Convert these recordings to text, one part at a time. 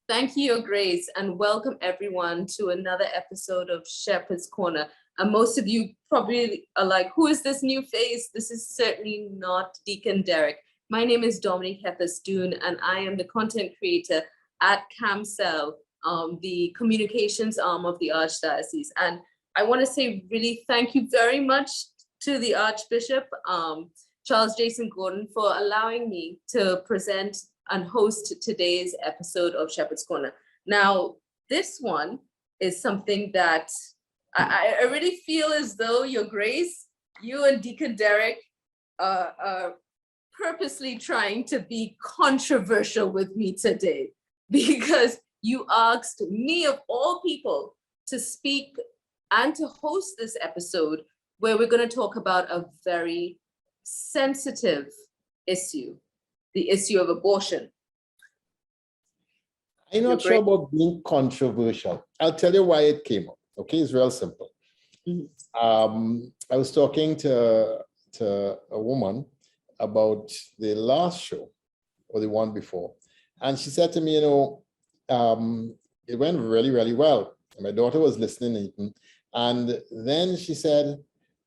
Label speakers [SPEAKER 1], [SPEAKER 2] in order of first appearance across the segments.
[SPEAKER 1] Thank you, Your Grace, and welcome everyone to another episode of Shepherd's Corner. And most of you probably are like, who is this new face? This is certainly not Deacon Derek. My name is Dominique Heffes-Doon, and I am the content creator at CAMCEL, the communications arm of the Archdiocese. And I want to say really thank you very much to the Archbishop, Charles Jason Gordon, for allowing me to present and host today's episode of Shepherd's Corner. Now, this one is something that I really feel as though, Your Grace, you and Deacon Derek are purposely trying to be controversial with me today, because you asked me, of all people, to speak and to host this episode where we're going to talk about a very sensitive issue, the issue of abortion.
[SPEAKER 2] I'm not sure about being controversial. I'll tell you why it came up. Okay, it's real simple. I was talking to a woman about the last show or the one before, and she said to me, it went really, really well. My daughter was listening, and then she said,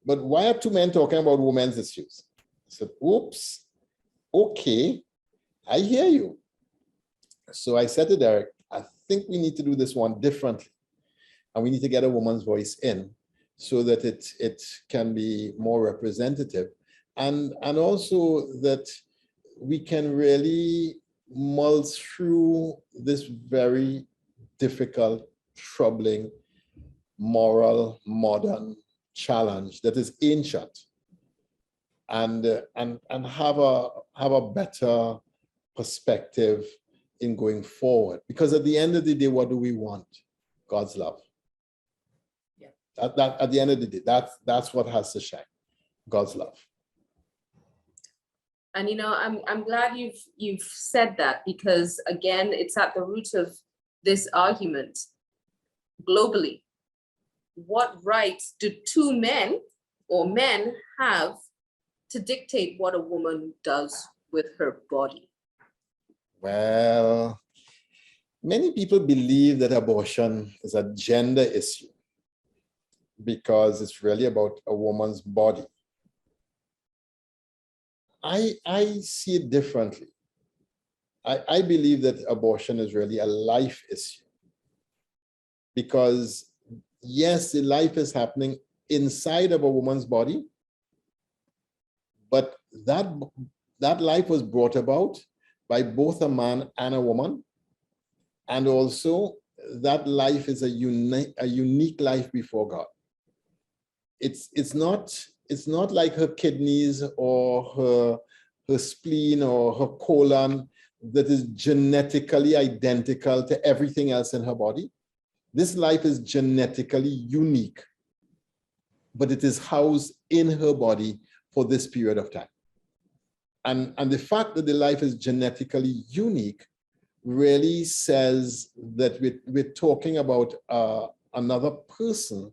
[SPEAKER 2] but why are two men talking about women's issues? I said, oops, okay, I hear you. So I said to Derek, I think we need to do this one differently. And we need to get a woman's voice in so that it can be more representative. And also that we can really mull through this very difficult, troubling, moral, modern challenge that is ancient, and have a better perspective in going forward. Because at the end of the day, what do we want? God's love.
[SPEAKER 1] Yeah.
[SPEAKER 2] That at the end of the day, that's what has to shine. God's love.
[SPEAKER 1] And I'm glad you've said that, because again, it's at the root of this argument globally. What rights do two men or men have to dictate what a woman does with her body?
[SPEAKER 2] Well, many people believe that abortion is a gender issue because it's really about a woman's body. I see it differently. I believe that abortion is really a life issue, because yes, the life is happening inside of a woman's body, but that life was brought about by both a man and a woman. And also that life is a unique life before God. It's not like her kidneys or her spleen or her colon that is genetically identical to everything else in her body. This life is genetically unique, but it is housed in her body for this period of time. And the fact that the life is genetically unique really says that we're talking about another person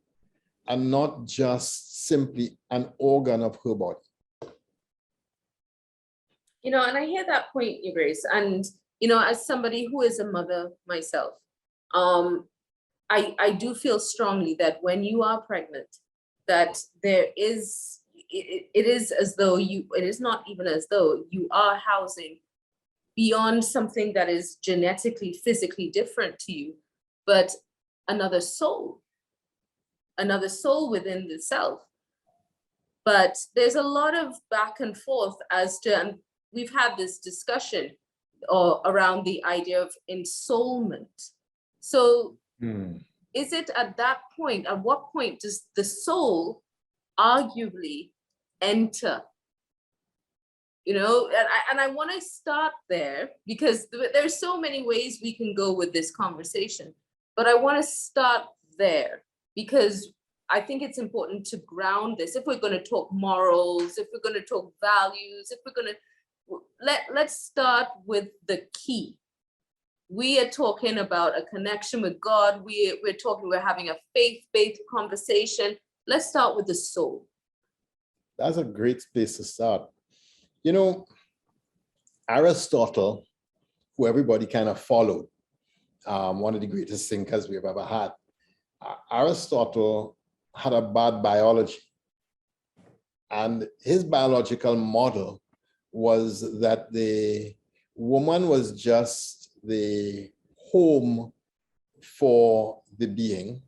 [SPEAKER 2] and not just simply an organ of her body.
[SPEAKER 1] And I hear that point, Your Grace. And, as somebody who is a mother myself, I do feel strongly that when you are pregnant, that it is as though it is not even as though you are housing beyond something that is genetically, physically different to you, but another soul within the self. But there's a lot of back and forth as to, and we've had this discussion around the idea of ensoulment. So is it at what point does the soul arguably enter? And I want to start there, because there's so many ways we can go with this conversation, but I want to start there because I think it's important to ground this. If we're going to talk morals, if we're going to talk values, if we're going to, let's start with the key. We are talking about a connection with God. We're having a faith-based conversation. Let's start with the soul.
[SPEAKER 2] That's a great place to start. Aristotle, who everybody kind of followed, one of the greatest thinkers we've ever had. Aristotle had a bad biology, and his biological model was that the woman was just the home for the being,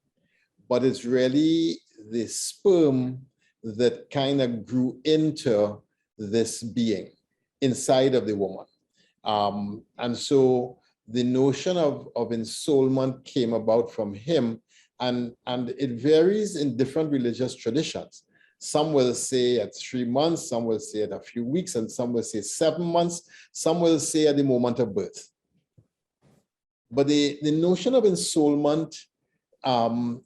[SPEAKER 2] but it's really the sperm that kind of grew into this being inside of the woman. And so the notion of ensoulment came about from him, and it varies in different religious traditions. Some will say at 3 months, some will say at a few weeks, and some will say 7 months, some will say at the moment of birth. But the notion of ensoulment,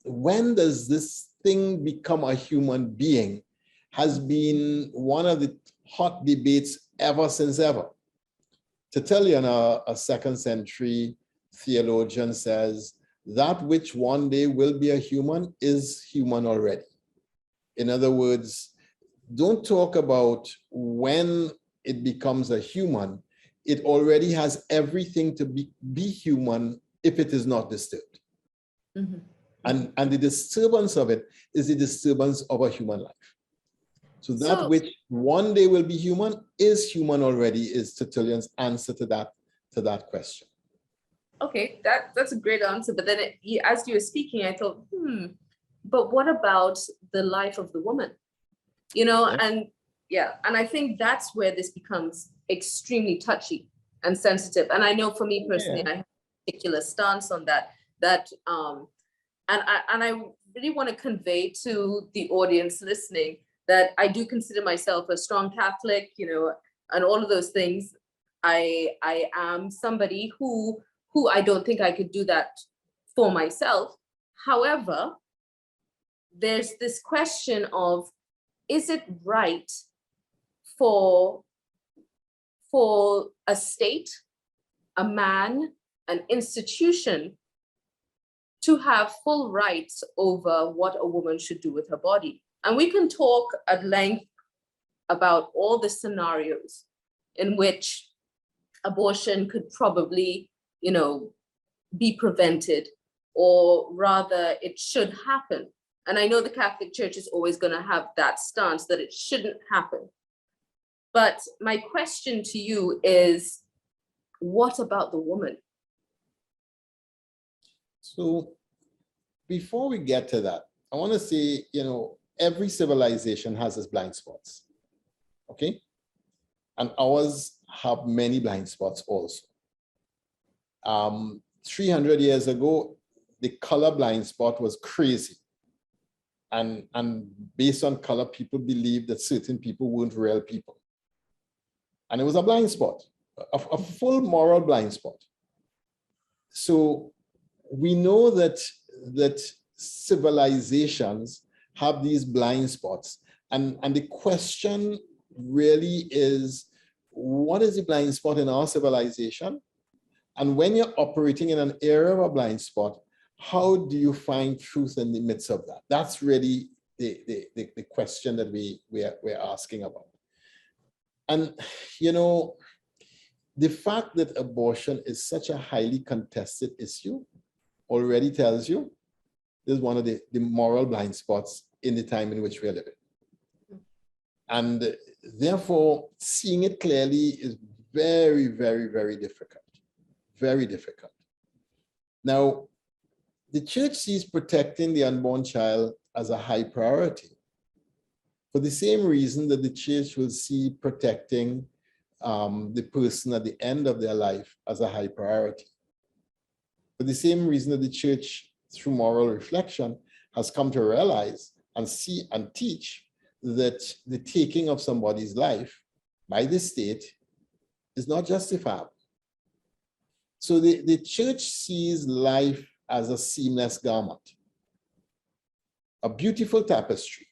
[SPEAKER 2] when does this thing become a human being, has been one of the hot debates ever since ever. Tertullian, a 2nd century theologian, says that which one day will be a human is human already. In other words, don't talk about when it becomes a human. It already has everything to be human if it is not disturbed.
[SPEAKER 1] Mm-hmm.
[SPEAKER 2] And the disturbance of it is the disturbance of a human life. So that which one day will be human is human already, is Tertullian's answer to that question.
[SPEAKER 1] Okay, that's a great answer. But then as you were speaking, I thought, but what about the life of the woman? You know, yeah. And I think that's where this becomes extremely touchy and sensitive. And I know for me personally, I have a particular stance on that. And I really want to convey to the audience listening that I do consider myself a strong Catholic, you know, and all of those things. I am somebody who I don't think I could do that for myself. However, there's this question of, is it right for a state, a man, an institution to have full rights over what a woman should do with her body? And we can talk at length about all the scenarios in which abortion could probably, you know, be prevented, or rather it should happen. And I know the Catholic Church is always going to have that stance that it shouldn't happen. But my question to you is, what about the woman?
[SPEAKER 2] So before we get to that, I want to say, you know, every civilization has its blind spots, okay? And ours have many blind spots also. 300 years ago, the color blind spot was crazy. And based on color, people believed that certain people weren't real people. And it was a blind spot, a full moral blind spot. So we know that civilizations have these blind spots. And the question really is, what is the blind spot in our civilization? And when you're operating in an area of a blind spot, how do you find truth in the midst of that? That's really the question that we're asking about. And, you know, the fact that abortion is such a highly contested issue already tells you this is one of the moral blind spots in the time in which we are living. And therefore, seeing it clearly is very, very, very difficult. Very difficult. Now, the church sees protecting the unborn child as a high priority, for the same reason that the church will see protecting the person at the end of their life as a high priority. For the same reason that the church, through moral reflection, has come to realize and see and teach that the taking of somebody's life by the state is not justifiable. So the church sees life as a seamless garment, a beautiful tapestry.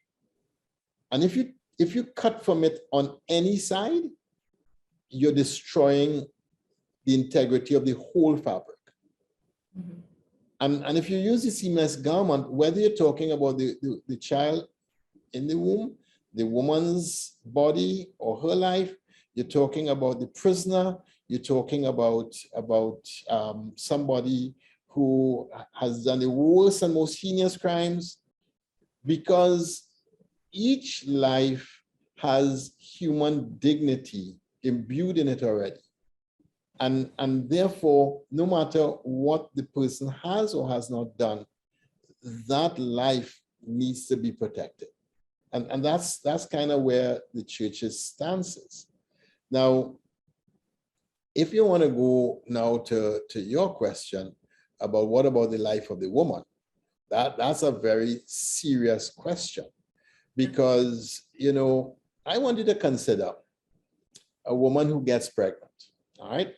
[SPEAKER 2] And if you cut from it on any side, you're destroying the integrity of the whole fabric. Mm-hmm. And if you use the seamless garment, whether you're talking about the child in the womb, the woman's body or her life, you're talking about the prisoner, you're talking about somebody who has done the worst and most heinous crimes, because each life has human dignity imbued in it already. And therefore, no matter what the person has or has not done, that life needs to be protected. And that's kind of where the church's stance is. Now, if you want to go now to your question about what about the life of the woman, that's a very serious question, because, you know, I want you to consider a woman who gets pregnant, all right?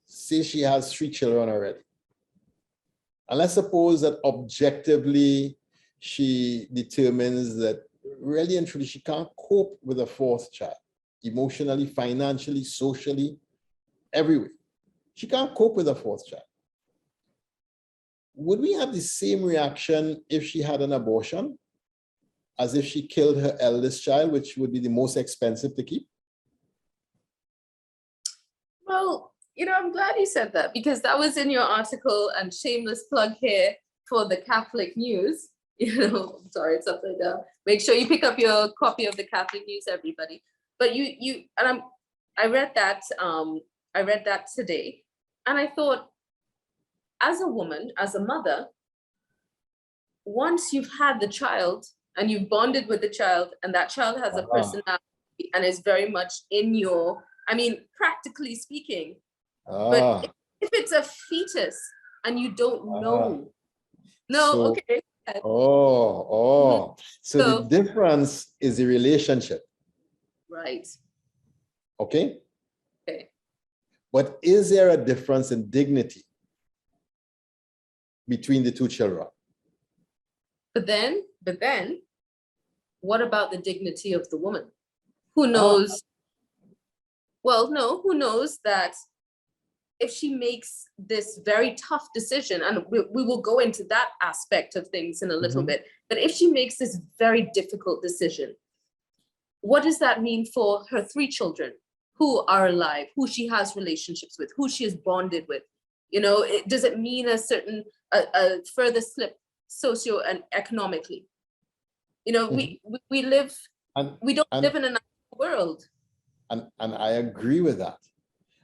[SPEAKER 2] Say she has 3 children already. And let's suppose that objectively she determines that really and truly she can't cope with a 4th child, emotionally, financially, socially, every way. She can't cope with a 4th child. Would we have the same reaction if she had an abortion as if she killed her eldest child, which would be the most expensive to keep?
[SPEAKER 1] Well, you know, I'm glad you said that, because that was in your article, and shameless plug here for the Catholic News. You know, sorry, it's upside down. Make sure you pick up your copy of the Catholic News, everybody. But I read that today, and I thought, as a woman, as a mother, once you've had the child and you've bonded with the child, and that child has a personality and is very much in your, I mean, practically speaking, but if it's a fetus and you don't know, okay.
[SPEAKER 2] So the difference is the relationship.
[SPEAKER 1] Right.
[SPEAKER 2] Okay.
[SPEAKER 1] Okay.
[SPEAKER 2] But is there a difference in dignity between the 2 children?
[SPEAKER 1] But then, what about the dignity of the woman? Who knows? Well, no, who knows that if she makes this very tough decision, and we will go into that aspect of things in a little bit, but if she makes this very difficult decision, what does that mean for her 3 children who are alive, who she has relationships with, who she is bonded with? You know, does it mean a certain, a further slip socio and economically? You know, we live, we don't live in another world.
[SPEAKER 2] And I agree with that.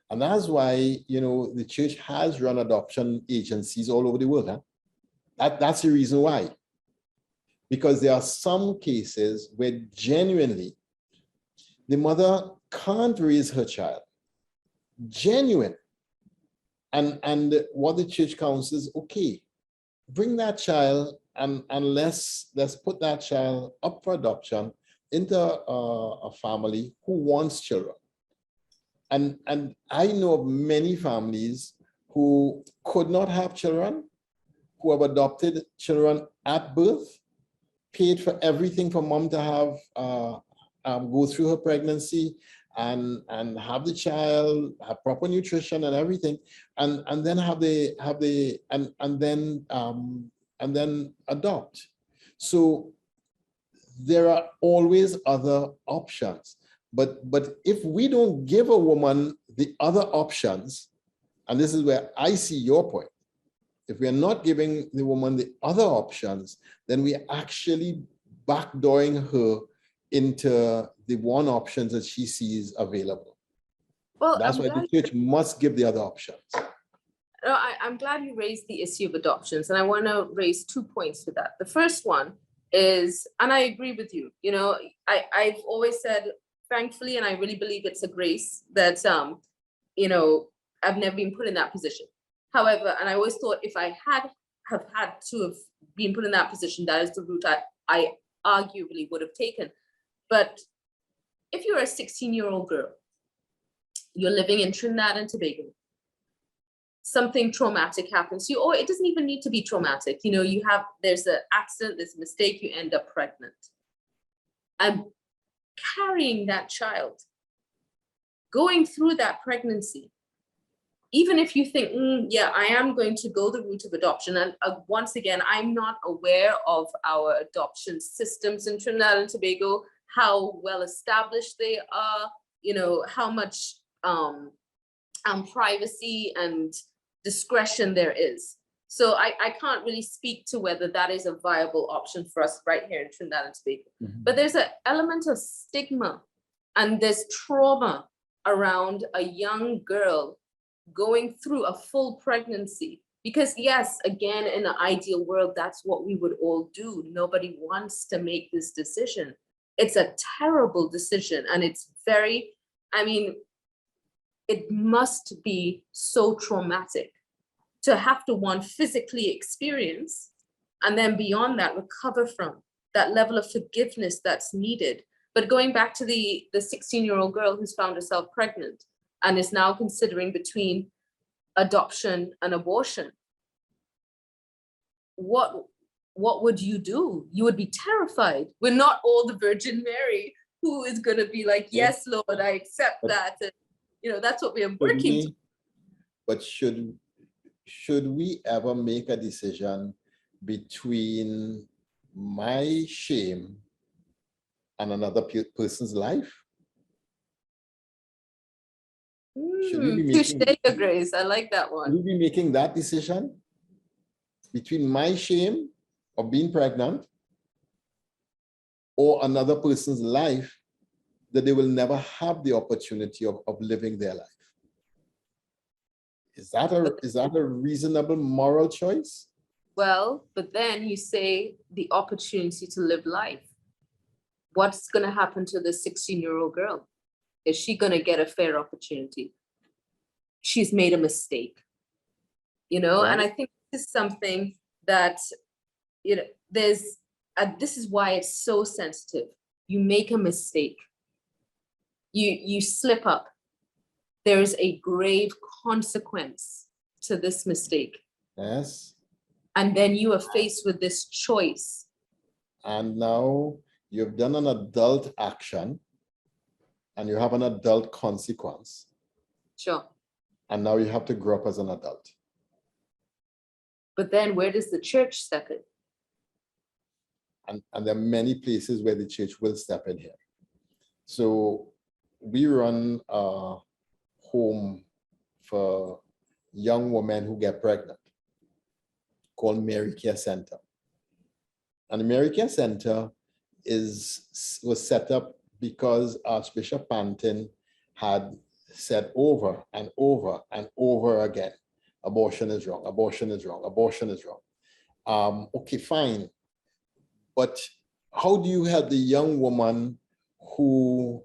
[SPEAKER 2] And that's why, you know, the church has run adoption agencies all over the world. That's the reason why. Because there are some cases where genuinely the mother can't raise her child. Genuine. And what the church counsels is, okay, bring that child and let's put that child up for adoption into a family who wants children. And I know of many families who could not have children, who have adopted children at birth, paid for everything for mom to have, go through her pregnancy and have the child, have proper nutrition and everything, and then and then adopt. So there are always other options. But if we don't give a woman the other options, and this is where I see your point, if we are not giving the woman the other options, then we are actually backdooring her into the one option that she sees available. Well, that's why the church must give the other options.
[SPEAKER 1] I'm glad you raised the issue of adoptions, and I want to raise 2 points to that. The first one is, and I agree with you, you know, I've always said, thankfully, and I really believe it's a grace that, you know, I've never been put in that position. However, and I always thought if I have had to have been put in that position, that is the route I arguably would have taken. But if you're a 16-year-old girl, you're living in Trinidad and Tobago, something traumatic happens to you, or it doesn't even need to be traumatic. You know, there's an accident, there's a mistake, you end up pregnant. And carrying that child, going through that pregnancy, even if you think, yeah, I am going to go the route of adoption. And once again, I'm not aware of our adoption systems in Trinidad and Tobago, how well established they are, you know, how much privacy and discretion there is. So I can't really speak to whether that is a viable option for us right here in Trinidad and Tobago. But there's an element of stigma and there's trauma around a young girl going through a full pregnancy. Because yes, again, in an ideal world, that's what we would all do. Nobody wants to make this decision. It's a terrible decision. And it's very, I mean, it must be so traumatic to have to, one, physically experience, and then beyond that, recover from that level of forgiveness that's needed. But going back to the 16-year-old girl who's found herself pregnant and is now considering between adoption and abortion, what would you do? You would be terrified. We're not all the Virgin Mary who is going to be like, yes, Lord, I accept that. And, that's what we are working to.
[SPEAKER 2] But should we ever make a decision between my shame and another person's life? Should we be making,
[SPEAKER 1] Touche, Grace. I like that one.
[SPEAKER 2] Should we be making that decision between my shame of being pregnant or another person's life that they will never have the opportunity of living their life? Is that a reasonable moral choice?
[SPEAKER 1] Well, but then you say the opportunity to live life. What's going to happen to the 16-year-old girl? Is she going to get a fair opportunity? She's made a mistake, right. And I think this is something that, this is why it's so sensitive. You make a mistake. You slip up. There's a grave consequence to this mistake.
[SPEAKER 2] Yes.
[SPEAKER 1] And then you are faced with this choice.
[SPEAKER 2] And now you've done an adult action and you have an adult consequence.
[SPEAKER 1] Sure.
[SPEAKER 2] And now you have to grow up as an adult.
[SPEAKER 1] But then where does the church step in?
[SPEAKER 2] And there are many places where the church will step in here. So we run a home for young women who get pregnant called Mary Care Center. And the Mary Care Center was set up because Archbishop Pantin had said over and over and over again, abortion is wrong, abortion is wrong, abortion is wrong. Okay, fine. But how do you help the young woman who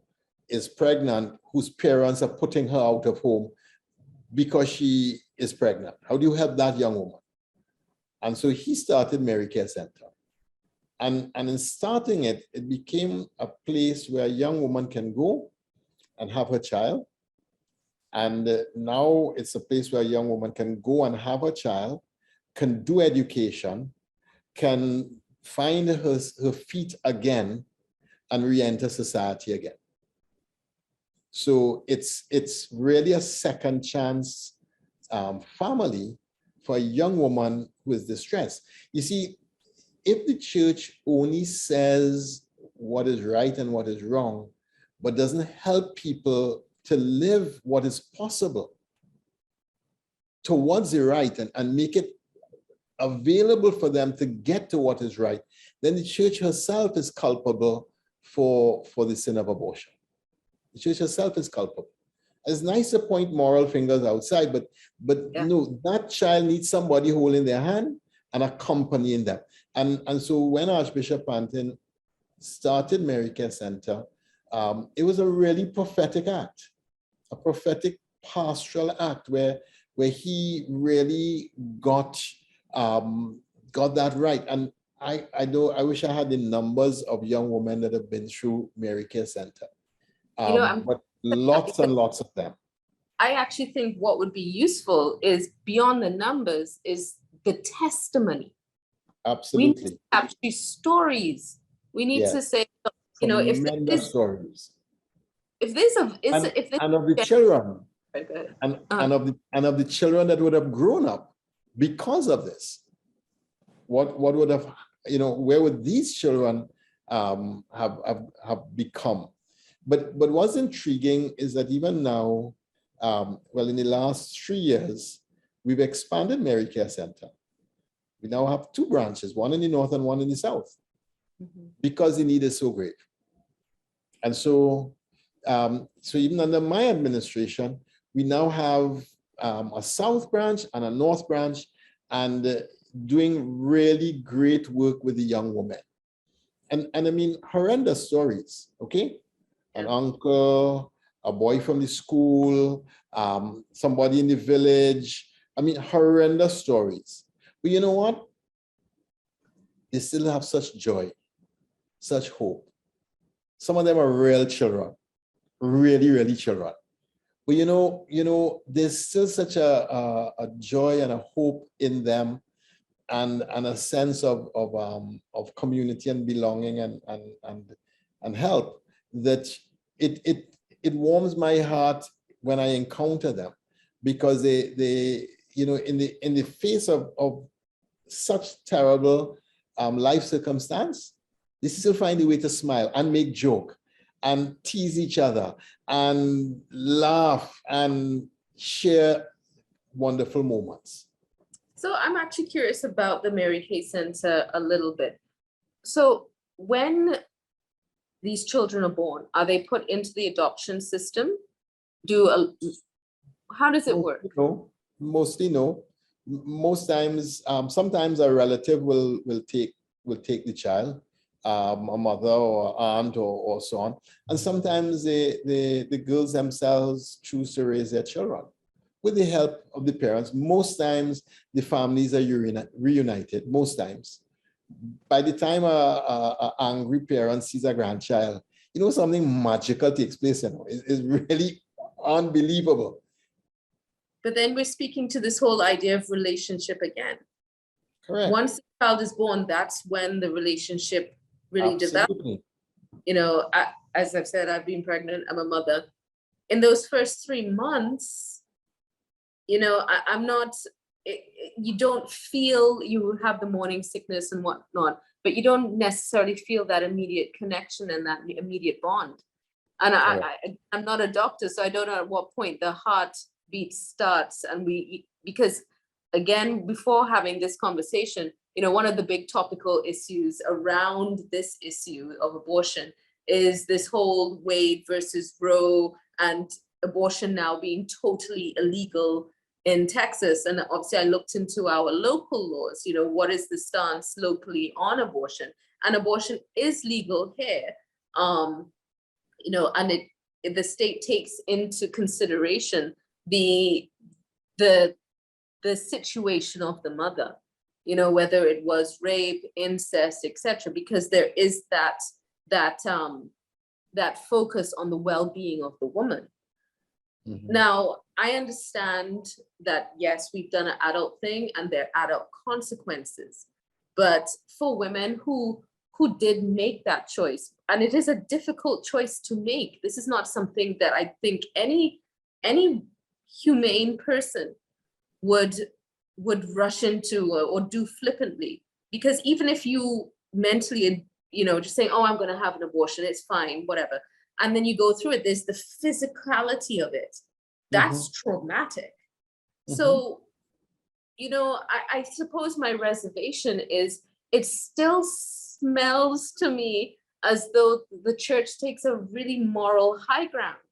[SPEAKER 2] is pregnant, whose parents are putting her out of home because she is pregnant? How do you help that young woman? And so he started Mary Care Center. And in starting it, it became a place where a young woman can go and have her child. And now it's a place where a young woman can go and have her child, can do education, can find her feet again and re-enter society again. So it's really a second chance family for a young woman who is distressed. You see, if the church only says what is right and what is wrong, but doesn't help people to live what is possible towards the right and make it available for them to get to what is right, then the church herself is culpable for the sin of abortion. The church herself is culpable. It's nice to point moral fingers outside, but yeah. No, that child needs somebody holding their hand and accompanying them. And so when Archbishop Pantin started Mary Care Center, it was a really prophetic act, a prophetic pastoral act where he really got that right. And I wish I had the numbers of young women that have been through Mary Care Center. But lots and lots of them.
[SPEAKER 1] I actually think what would be useful is beyond the numbers is the testimony.
[SPEAKER 2] Absolutely.
[SPEAKER 1] We need to capture stories. We need to say,
[SPEAKER 2] tremendous stories.
[SPEAKER 1] If there's
[SPEAKER 2] and of the children, and of the children that would have grown up because of this, what would have, where would these children have become? But what's intriguing is that even now, in the last 3 years, we've expanded Mary Care Center. We now have 2 branches, one in the north and one in the south, because the need is so great. And so, so even under my administration, we now have a south branch and a north branch, and doing really great work with the young women. And I mean, horrendous stories, okay? An uncle, a boy from the school, somebody in the village. I mean, horrendous stories. But you know what? They still have such joy, such hope. Some of them are real children, really, really children. But you know, there's still such a joy and a hope in them, and a sense of community and belonging and help, that it warms my heart when I encounter them, because they you know, in the face of such terrible life circumstance, they still find a way to smile and make joke and tease each other and laugh and share wonderful moments.
[SPEAKER 1] So I'm actually curious about the Mary Kay Center a little bit. So when these children are born, are they put into the adoption system? How does it work?
[SPEAKER 2] No, mostly no. Most times, sometimes a relative will take the child, a mother or aunt or so on. And sometimes the girls themselves choose to raise their children with the help of the parents. Most times the families are reunited, most times. By the time a angry parent sees a grandchild, you know, something magical takes place, you know. It's really unbelievable.
[SPEAKER 1] But then we're speaking to this whole idea of relationship again.
[SPEAKER 2] Correct.
[SPEAKER 1] Once the child is born, that's when the relationship really develops. You know, as I've said, I've been pregnant, I'm a mother. In those first 3 months, you know, I'm not, you don't feel, you have the morning sickness and whatnot, but you don't necessarily feel that immediate connection and that immediate bond. And I'm not a doctor, so I don't know at what point the heartbeat starts. And because again, before having this conversation, you know, one of the big topical issues around this issue of abortion is this whole Wade versus Roe, and abortion now being totally illegal in Texas. And obviously I looked into our local laws, you know, what is the stance locally on abortion? And abortion is legal here. You know, and the state takes into consideration the situation of the mother, you know, whether it was rape, incest, etc., because there is that focus on the well-being of the woman. Mm-hmm. Now, I understand that, yes, we've done an adult thing and there are adult consequences, but for women who did make that choice, and it is a difficult choice to make. This is not something that I think any humane person would rush into or do flippantly, because even if you mentally, you know, just saying, oh, I'm going to have an abortion, it's fine, whatever. And then you go through it, there's the physicality of it. That's traumatic. So, you know, I suppose my reservation is it still smells to me as though the church takes a really moral high ground,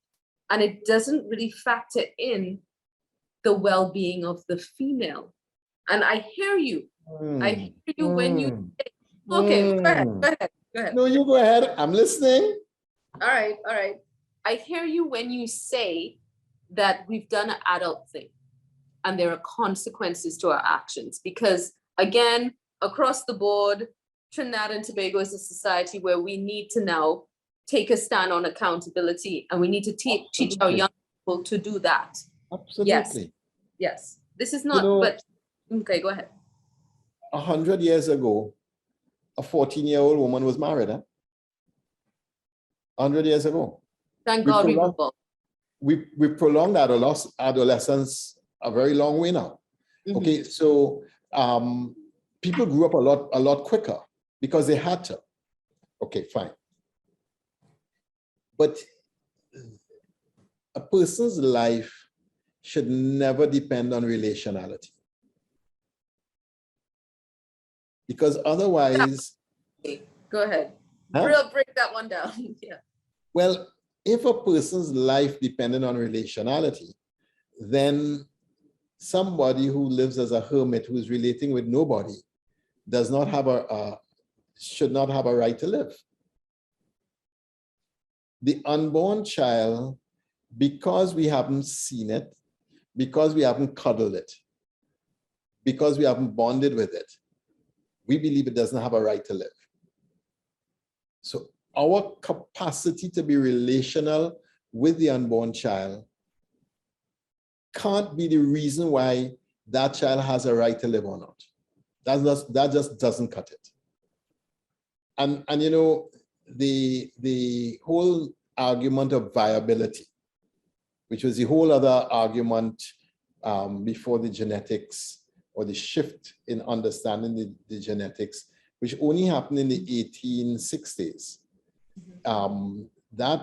[SPEAKER 1] and it doesn't really factor in the well-being of the female. And I hear you. I hear you when you say, okay, go ahead.
[SPEAKER 2] No, you go ahead. I'm listening.
[SPEAKER 1] All right. I hear you when you say that we've done an adult thing and there are consequences to our actions, because again, across the board, Trinidad and Tobago is a society where we need to now take a stand on accountability, and we need to teach our young people to do that.
[SPEAKER 2] Absolutely.
[SPEAKER 1] Yes. This is not, you know, but okay, go ahead.
[SPEAKER 2] 100 years ago, a 14-year-old woman was married. 100 years ago.
[SPEAKER 1] Thank God
[SPEAKER 2] we prolonged adolescence a very long way now. Okay, so people grew up a lot quicker because they had to. Okay, fine. But a person's life should never depend on relationality. Because otherwise...
[SPEAKER 1] Go ahead.
[SPEAKER 2] Huh?
[SPEAKER 1] Break that one down. Yeah.
[SPEAKER 2] Well, if a person's life depended on relationality, then somebody who lives as a hermit, who is relating with nobody, does not have should not have a right to live. The unborn child, because we haven't seen it, because we haven't cuddled it, because we haven't bonded with it, we believe it doesn't have a right to live. So our capacity to be relational with the unborn child can't be the reason why that child has a right to live or not. That just doesn't cut it. And you know, the whole argument of viability, which was the whole other argument before the genetics, or the shift in understanding the genetics, which only happened in the 1860s. That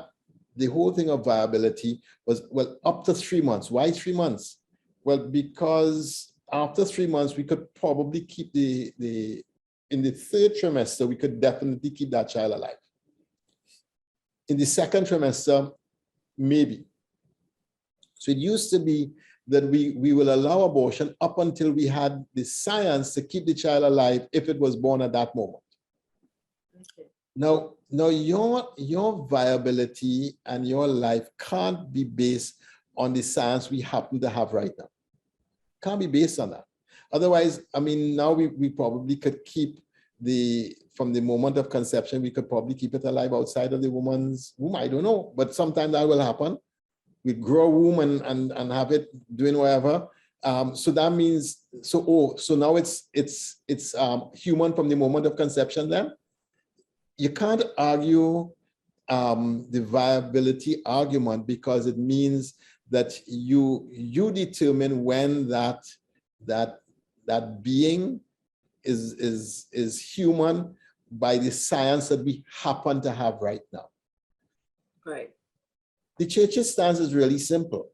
[SPEAKER 2] the whole thing of viability was, well, up to 3 months. Why 3 months? Well, because after 3 months, we could probably keep in the third trimester, we could definitely keep that child alive. In the second trimester, maybe. So it used to be that we will allow abortion up until we had the science to keep the child alive if it was born at that moment. Okay. Now your viability and your life can't be based on the science we happen to have right now. Can't be based on that. Otherwise, I mean, now we probably could keep from the moment of conception, we could probably keep it alive outside of the woman's womb. I don't know, but sometimes that will happen. We grow a womb and have it doing whatever. So that means, so now it's human from the moment of conception then? You can't argue the viability argument, because it means that you determine when that being is human by the science that we happen to have right now.
[SPEAKER 1] Right.
[SPEAKER 2] The church's stance is really simple.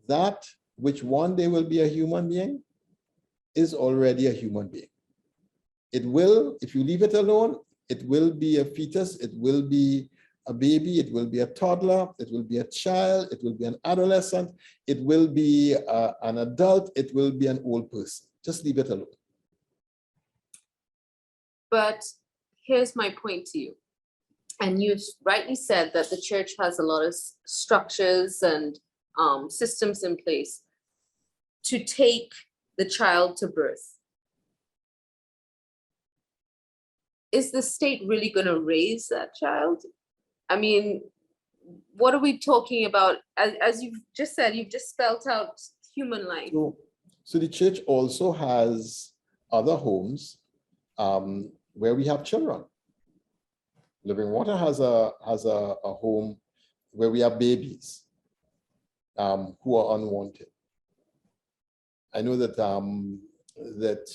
[SPEAKER 2] That which one day will be a human being is already a human being. It will, if you leave it alone, it will be a fetus, it will be a baby, it will be a toddler, it will be a child, it will be an adolescent, it will be an adult, it will be an old person. Just leave it alone.
[SPEAKER 1] But here's my point to you. And you rightly said that the church has a lot of structures and systems in place to take the child to birth. Is the state really going to raise that child? I mean, what are we talking about? As you've just said, you've just spelled out human life.
[SPEAKER 2] So the church also has other homes where we have children. Living Water has a home where we have babies who are unwanted. I know that that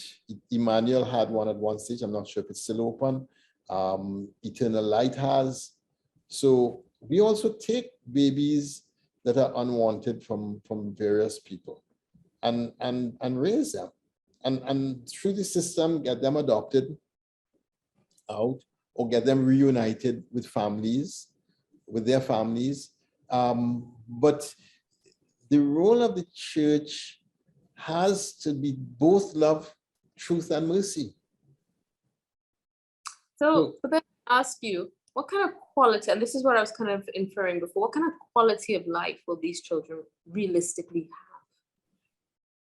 [SPEAKER 2] Emmanuel had one at one stage. I'm not sure if it's still open. Eternal Light has. So we also take babies that are unwanted from various people and raise them. And through the system, get them adopted out or get them reunited with families, with their families. But the role of the church has to be both love, truth, and mercy.
[SPEAKER 1] So then I ask you, what kind of quality, and this is what I was kind of inferring before, what kind of quality of life will these children realistically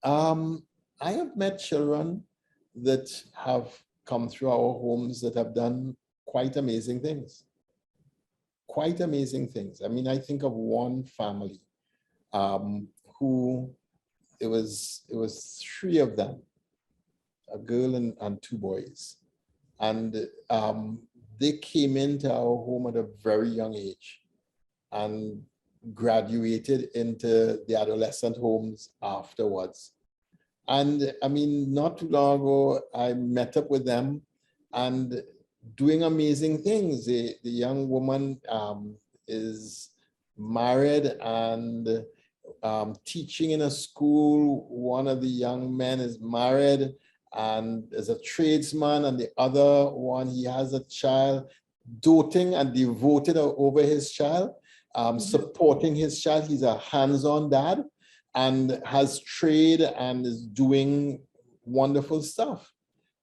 [SPEAKER 1] have?
[SPEAKER 2] I have met children that have come through our homes that have done quite amazing things. Quite amazing things. I mean, I think of one family who it was 3 of them, a girl and 2 boys. And they came into our home at a very young age and graduated into the adolescent homes afterwards. And I mean, not too long ago, I met up with them and doing amazing things. The young woman is married and teaching in a school. One of the young men is married and is a tradesman, and the other one, he has a child, doting and devoted over his child, supporting his child. He's a hands-on dad and has trade and is doing wonderful stuff.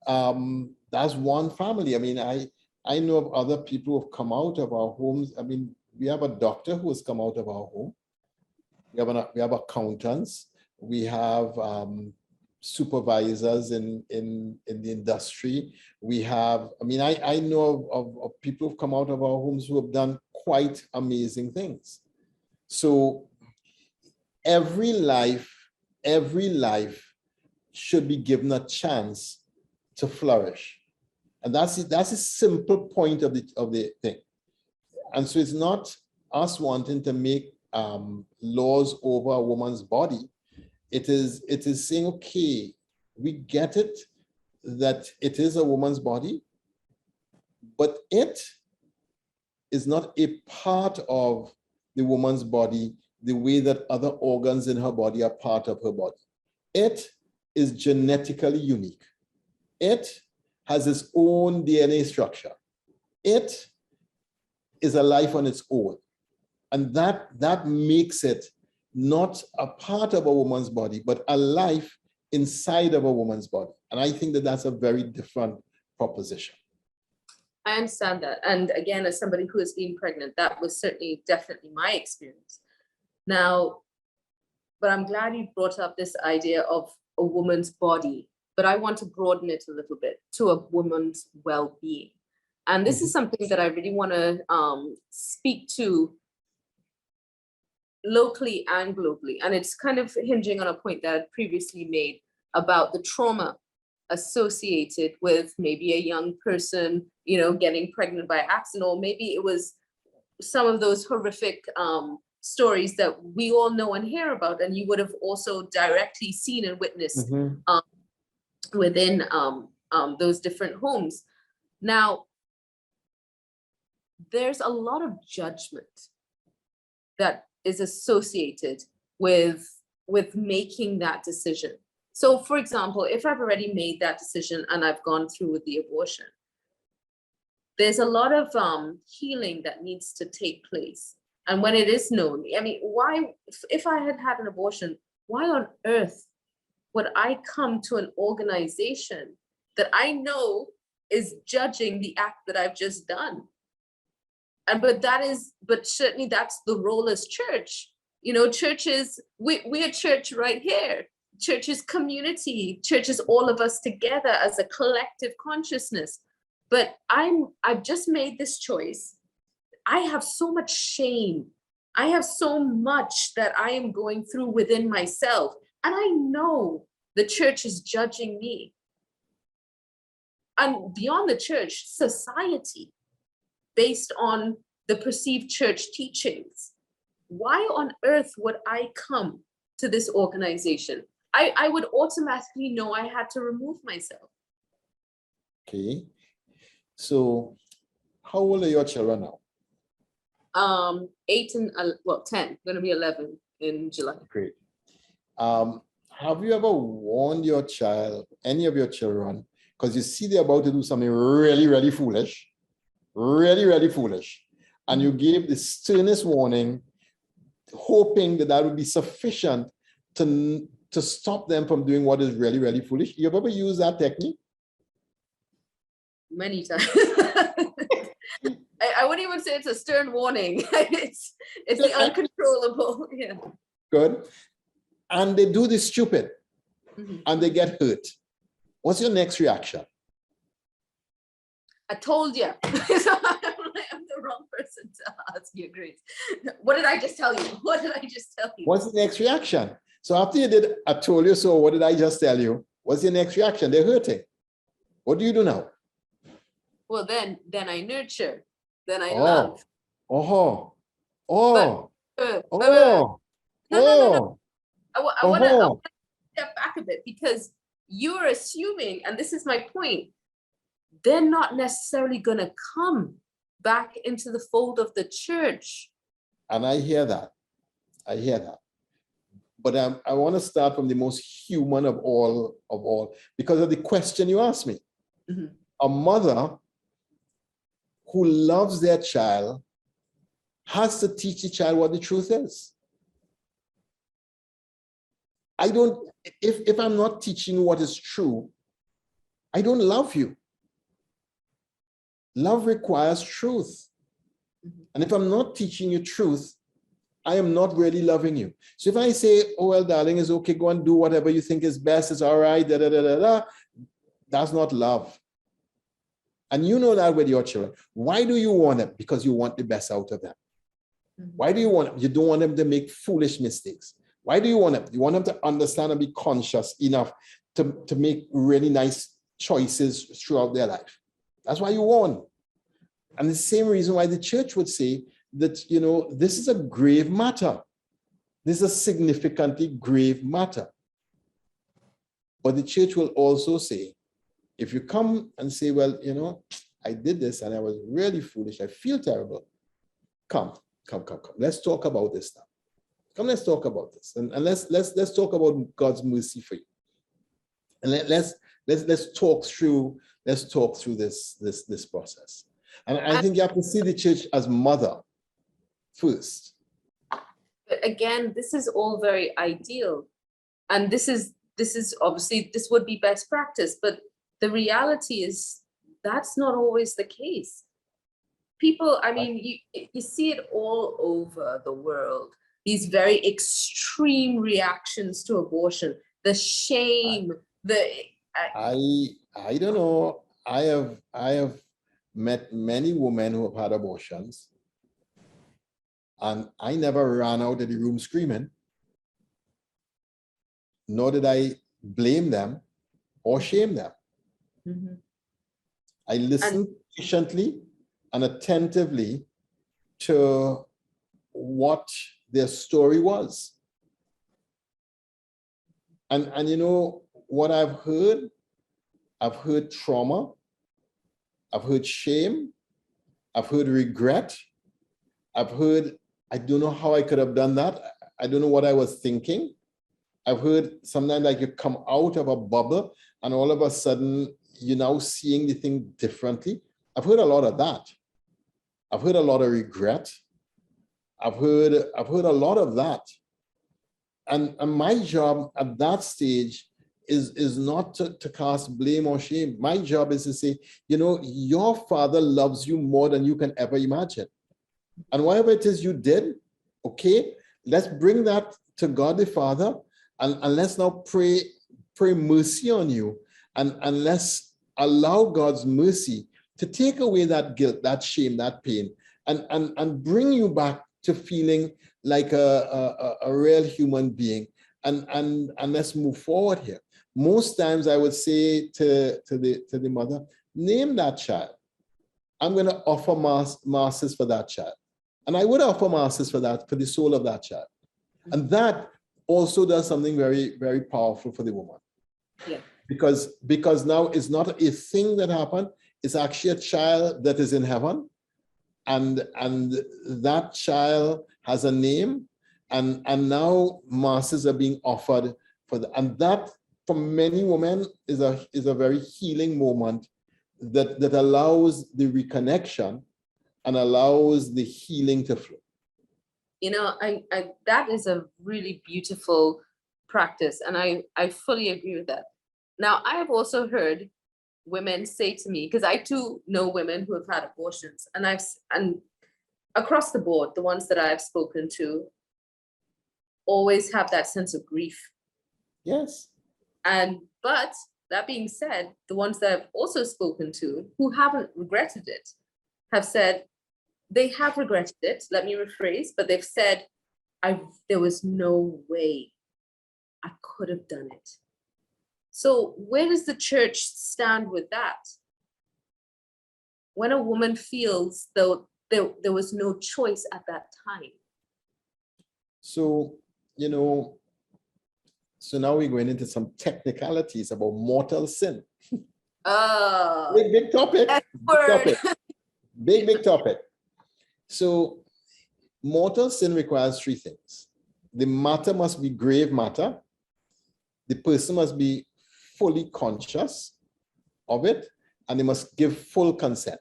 [SPEAKER 2] That's one family. I mean, I know of other people who have come out of our homes. I mean, we have a doctor who has come out of our home. We have accountants. We have supervisors in the industry. We have, I mean, I know of people who've come out of our homes who have done quite amazing things. So every life should be given a chance to flourish. And that's a simple point of the thing. And so it's not us wanting to make laws over a woman's body. It is saying, okay, we get it that it is a woman's body, but it is not a part of the woman's body the way that other organs in her body are part of her body. It is genetically unique. It has its own DNA structure. It is a life on its own. And that makes it not a part of a woman's body, but a life inside of a woman's body. And I think that that's a very different proposition.
[SPEAKER 1] I understand that. And again, as somebody who has been pregnant, that was certainly definitely my experience. Now, but I'm glad you brought up this idea of a woman's body, but I want to broaden it a little bit to a woman's well-being. And this is something that I really want to speak to locally and globally. And it's kind of hinging on a point that I previously made about the trauma associated with maybe a young person, getting pregnant by accident, or maybe it was some of those horrific stories that we all know and hear about, and you would have also directly seen and witnessed within those different homes. Now, there's a lot of judgment that is associated with making that decision. So, for example, if I've already made that decision and I've gone through with the abortion, there's a lot of healing that needs to take place. And when it is known, I mean, why, if I had had an abortion, why on earth would I come to an organization that I know is judging the act that I've just done? But certainly that's the role as church. Churches, we're church right here. Church is community. Church is all of us together as a collective consciousness. But I've just made this choice. I have so much shame. I have so much that I am going through within myself. And I know the church is judging me. And beyond the church, society, based on the perceived church teachings. Why on earth would I come to this organization? I would automatically know I had to remove myself.
[SPEAKER 2] Okay. So how old are your children now?
[SPEAKER 1] 8 and 10, going to be 11 in July.
[SPEAKER 2] Great. Have you ever warned your child, any of your children, because you see they're about to do something really, really foolish, and you gave the sternest warning, hoping that would be sufficient to stop them from doing what is really, really foolish? You've ever used that technique?
[SPEAKER 1] Many times. I wouldn't even say it's a stern warning. It's the uncontrollable. Yeah.
[SPEAKER 2] Good. And they do this stupid, and they get hurt. What's your next reaction?
[SPEAKER 1] I told you. I'm the wrong person to ask you, Grace. What did I just tell you? What did I just tell you?
[SPEAKER 2] What's the next reaction? So after you did, I told you so, what did I just tell you? What's your next reaction? They're hurting. What do you do now?
[SPEAKER 1] Well, then I nurture. Then I love.
[SPEAKER 2] No.
[SPEAKER 1] No. I want to step back a bit, because you're assuming, and this is my point, they're not necessarily going to come back into the fold of the church.
[SPEAKER 2] And I hear that. but I want to start from the most human of all, because of the question you asked me.
[SPEAKER 1] Mhm.
[SPEAKER 2] A mother who loves their child has to teach the child what the truth is. If I'm not teaching you what is true, I don't love you. Love requires truth. And if I'm not teaching you truth, I am not really loving you. So if I say, oh, well, darling, it's okay, go and do whatever you think is best, it's all right, da, da, da, da, da, that's not love. And you know that with your children. Why do you want them? Because you want the best out of them. Why do you want them? You don't want them to make foolish mistakes. Why do you want them? You want them to understand and be conscious enough to make really nice choices throughout their life. That's why you want. And the same reason why the church would say that, this is a grave matter. This is a significantly grave matter. But the church will also say, if you come and say, well, I did this and I was really foolish, I feel terrible. Come. Let's talk about this now. Come, let's talk about this. And let's talk about God's mercy for you. And let's talk through this process. And I think you have to see the church as mother first.
[SPEAKER 1] But again, this is all very ideal. And this is obviously, this would be best practice, but the reality is that's not always the case. People, I mean, you see it all over the world, these very extreme reactions to abortion, the shame,
[SPEAKER 2] I don't know. I have met many women who have had abortions, and I never ran out of the room screaming, nor did I blame them or shame them.
[SPEAKER 1] Mm-hmm.
[SPEAKER 2] I listened patiently and attentively to what their story was. And what I've heard trauma, I've heard shame, I've heard regret, I've heard, I don't know how I could have done that. I don't know what I was thinking. I've heard sometimes like you come out of a bubble and all of a sudden you're now seeing the thing differently. I've heard a lot of that. I've heard a lot of regret. I've heard a lot of that. And my job at that stage is not to cast blame or shame. My job is to say, your father loves you more than you can ever imagine. And whatever it is you did, okay, let's bring that to God the Father, and let's now pray mercy on you, and let's allow God's mercy to take away that guilt, that shame, that pain, and bring you back to feeling like a real human being, and let's move forward here. Most times I would say to the mother, name that child. I'm going to offer masses for that child. And I would offer masses for the soul of that child. And that also does something very, very powerful for the woman.
[SPEAKER 1] Yeah.
[SPEAKER 2] Because now it's not a thing that happened, it's actually a child that is in heaven. And that child has a name, and now masses are being offered for that. And that, for many women, is a very healing moment that allows the reconnection and allows the healing to flow.
[SPEAKER 1] I that is a really beautiful practice, and I fully agree with that. Now, I have also heard women say to me, because I too know women who have had abortions, and across the board, the ones that I've spoken to always have that sense of grief.
[SPEAKER 2] Yes.
[SPEAKER 1] But that being said, the ones that I've also spoken to who haven't regretted it have said they have regretted it. Let me rephrase, but they've said, there was no way I could have done it. So where does the church stand with that? When a woman feels though there was no choice at that time.
[SPEAKER 2] So, so now we're going into some technicalities about mortal sin. Big topic. Big topic. So mortal sin requires three things. the matter must be grave matter. The person must be fully conscious of it, and they must give full consent.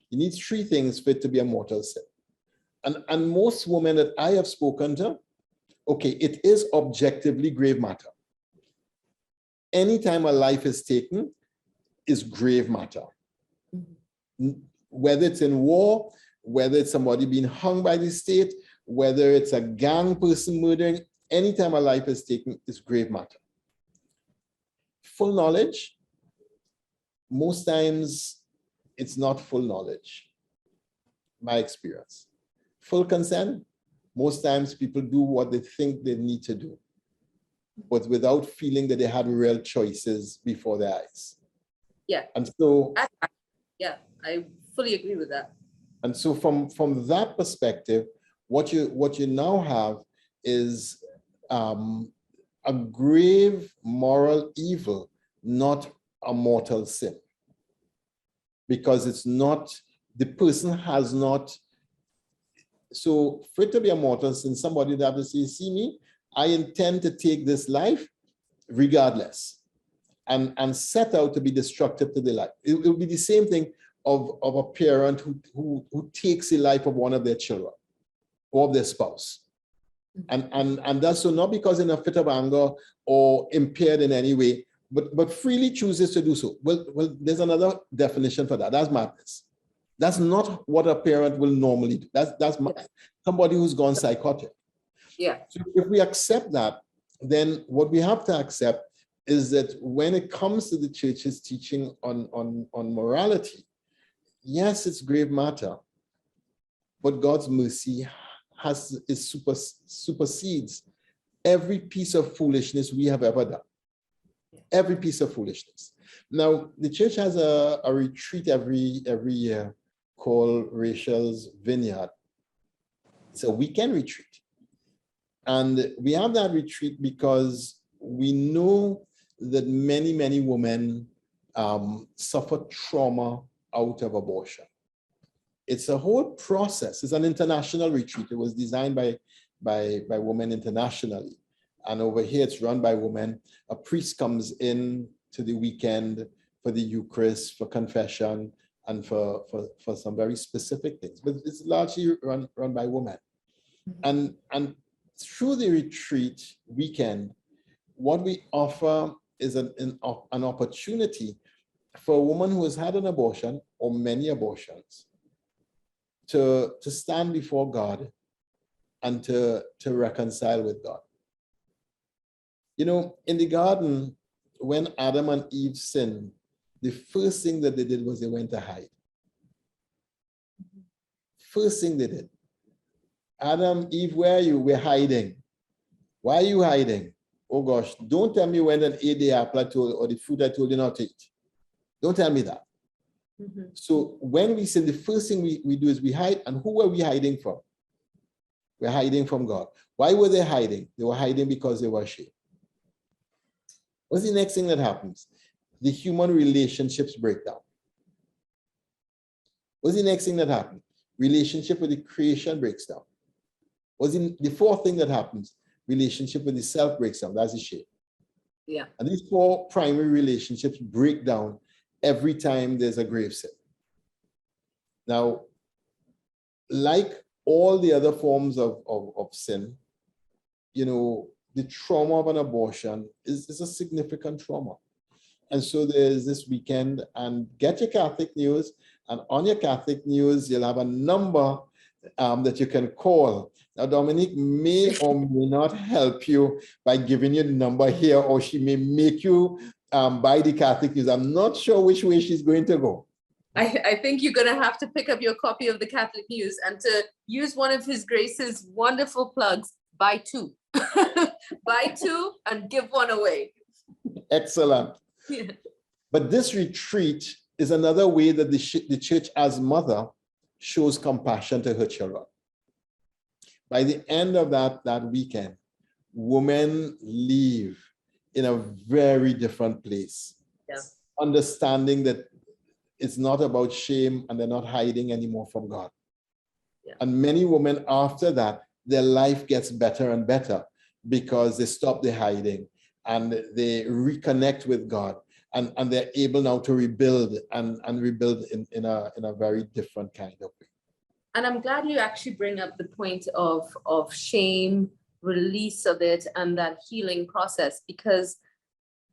[SPEAKER 2] You need three things for it to be a mortal sin. And most women that I have spoken to, okay, it is objectively grave matter. Anytime a life is taken is grave matter. Whether it's in war, whether it's somebody being hung by the state, whether it's a gang person murdering, anytime a life is taken is grave matter. Full knowledge, most times it's not full knowledge, my experience. Full consent, most times people do what they think they need to do, but without feeling that they had real choices before their eyes.
[SPEAKER 1] Yeah.
[SPEAKER 2] And so,
[SPEAKER 1] yeah, I fully agree with that.
[SPEAKER 2] And so from that perspective, what you now have is a grave moral evil, not a mortal sin. Because it's not, the person has not, so for it to be a mortal sin, somebody would have to say, see me, I intend to take this life regardless, and set out to be destructive to the life. It will be the same thing of a parent who takes the life of one of their children or of their spouse. And that's so not because in a fit of anger or impaired in any way, but freely chooses to do so. Well, there's another definition for that. That's madness. That's not what a parent will normally do. That's somebody who's gone psychotic.
[SPEAKER 1] Yeah.
[SPEAKER 2] So if we accept that, then what we have to accept is that when it comes to the church's teaching on morality, yes, it's grave matter, but God's mercy supersedes every piece of foolishness we have ever done. Every piece of foolishness. Now, the church has a retreat every year called Rachel's Vineyard. It's a weekend retreat. And we have that retreat because we know that many, many women suffer trauma out of abortion. It's a whole process. It's an international retreat. It was designed by women internationally. And over here, it's run by women. A priest comes in to the weekend for the Eucharist, for confession, and for some very specific things. But it's largely run by women. And through the retreat weekend, what we offer is an opportunity for a woman who has had an abortion or many abortions to stand before God and to reconcile with God. You know, in the garden, when Adam and Eve sinned, the first thing that they did was they went to hide. First thing they did. Adam, Eve, where are you? We're hiding. Why are you hiding? Oh gosh, don't tell me when an ate the apple or the fruit I told you not to eat. Don't tell me that. So when we sin, the first thing we do is we hide. And who were we hiding from? We're hiding from God. Why were they hiding? They were hiding because they were ashamed. What's the next thing that happens? The human relationships break down. What's the next thing that happens? Relationship with the creation breaks down. What's the fourth thing that happens? Relationship with the self breaks down. That's the shame.
[SPEAKER 1] Yeah.
[SPEAKER 2] And these four primary relationships break down every time there's a grave sin. Now, like all the other forms of sin, you know, the trauma of an abortion is a significant trauma. And so there's this weekend, and get your Catholic news, and on your Catholic news, you'll have a number that you can call. Now, Dominique may or may not help you by giving you the number here, or she may make you buy the Catholic news. I'm not sure which way she's going to go.
[SPEAKER 1] I think you're going to have to pick up your copy of the Catholic News and to use one of His Grace's wonderful plugs, buy two. Buy two and give one away.
[SPEAKER 2] Excellent.
[SPEAKER 1] Yeah.
[SPEAKER 2] But this retreat is another way that the church as mother shows compassion to her children. By the end of that weekend, women leave in a very different place.
[SPEAKER 1] Yeah.
[SPEAKER 2] Understanding that it's not about shame and they're not hiding anymore from God.
[SPEAKER 1] Yeah.
[SPEAKER 2] And many women after that their life gets better and better because they stop the hiding and they reconnect with God, and they're able now to rebuild and rebuild in a very different kind of way.
[SPEAKER 1] And I'm glad you actually bring up the point of shame, release of it, and that healing process, because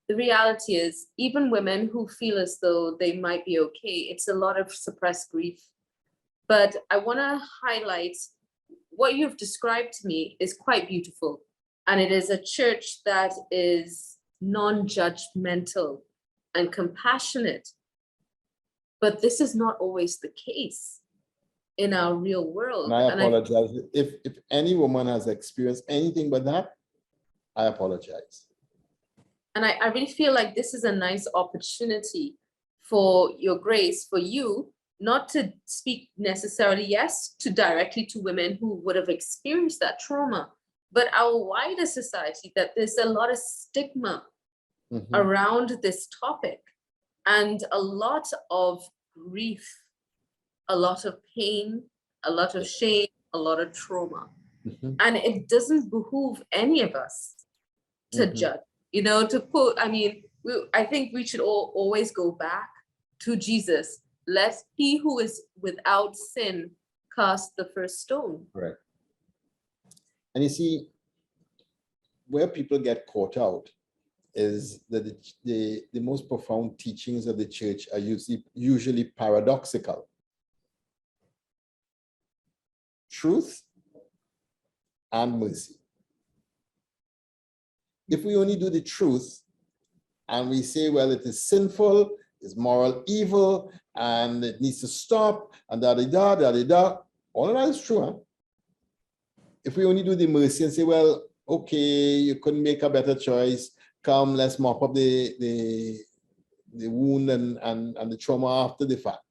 [SPEAKER 1] the reality is, even women who feel as though they might be okay, it's a lot of suppressed grief. But I want to highlight what you've described to me is quite beautiful. And it is a church that is non-judgmental and compassionate. But this is not always the case in our real world.
[SPEAKER 2] And I apologize. If any woman has experienced anything but that, I apologize.
[SPEAKER 1] And I really feel like this is a nice opportunity for your grace, for you, not to speak necessarily, yes, to directly to women who would have experienced that trauma, but our wider society, that there's a lot of stigma around this topic and a lot of grief, a lot of pain, a lot of shame, a lot of trauma. And it doesn't behoove any of us to judge, you know, to quote, I mean, I think we should always go back to Jesus. Let he who is without sin cast the first stone.
[SPEAKER 2] Right. And you see, where people get caught out is that the most profound teachings of the church are usually paradoxical. Truth and mercy. If we only do the truth and we say, well, it is sinful, it's moral evil, and it needs to stop, and da-da-da, all of that is true. Huh? If we only do the mercy and say, well, okay, you couldn't make a better choice, come, let's mop up the wound and the trauma after the fact.